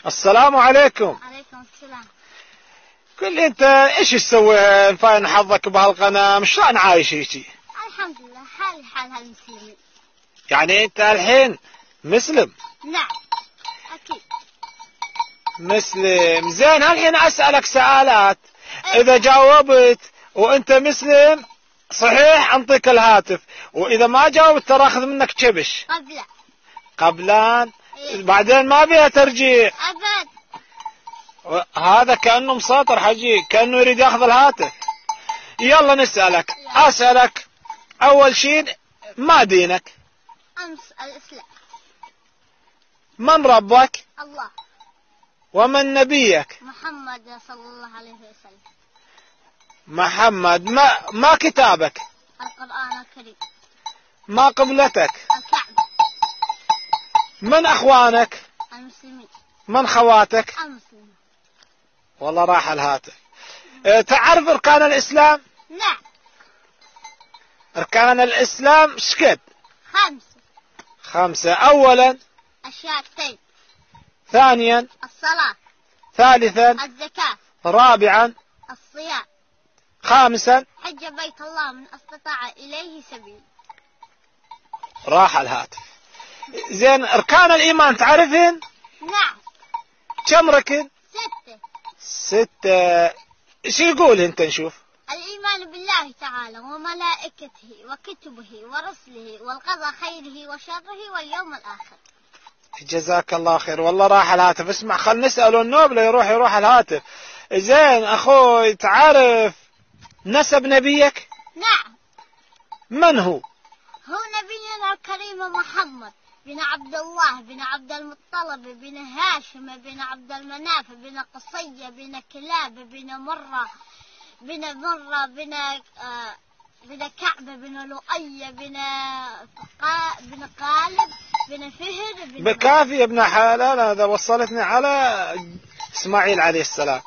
السلام عليكم. عليكم السلام. قل لي انت ايش تسوي فاين حظك بهالقناة؟ شلون عايش هيجي؟ الحمد لله حالي حال هالمسلمين. يعني انت الحين مسلم؟ نعم اكيد مسلم. زين الحين اسألك سؤالات، اذا جاوبت وانت مسلم صحيح انطيك الهاتف، واذا ما جاوبت ترى اخذ منك كبش. قبلان بعدين ما فيها ترجيع ابد. هذا كأنه مساطر حجي، كأنه يريد ياخذ الهاتف. يلا نسألك. اسألك اول شيء، ما دينك؟ الاسلام. من ربك؟ الله. ومن نبيك؟ محمد صلى الله عليه وسلم. محمد. ما كتابك؟ القرآن الكريم. ما قبلتك؟ الكعبة. من اخوانك؟ المسلمين. من خواتك؟ المسلمين. والله راح الهاتف. تعرف اركان الاسلام؟ نعم. اركان الاسلام شقد؟ 5. 5. اولا الشهادتين. ثانيا الصلاة. ثالثا الزكاة. رابعا الصيام. خامسا حج بيت الله من استطاع اليه سبيل. راح الهاتف. زين اركان الايمان تعرفين؟ نعم. كم ركن؟ 6. 6. ايش يقول انت نشوف؟ الإيمان بالله تعالى وملائكته وكتبه ورسله والقضاء خيره وشره واليوم الآخر. جزاك الله خير. والله راح الهاتف. اسمع خل نسأله النوبلة يروح الهاتف. زين اخوي تعرف نسب نبيك؟ نعم. من هو؟ هو نبينا الكريم محمد بن عبد الله بن عبد المطلب بن هاشم بن عبد المناف بن قصي بن كلاب بن مرة بن كعب بن لؤي بن قالب بن فهر بن بكافي ابن حلال. هذا وصلتني على اسماعيل عليه السلام.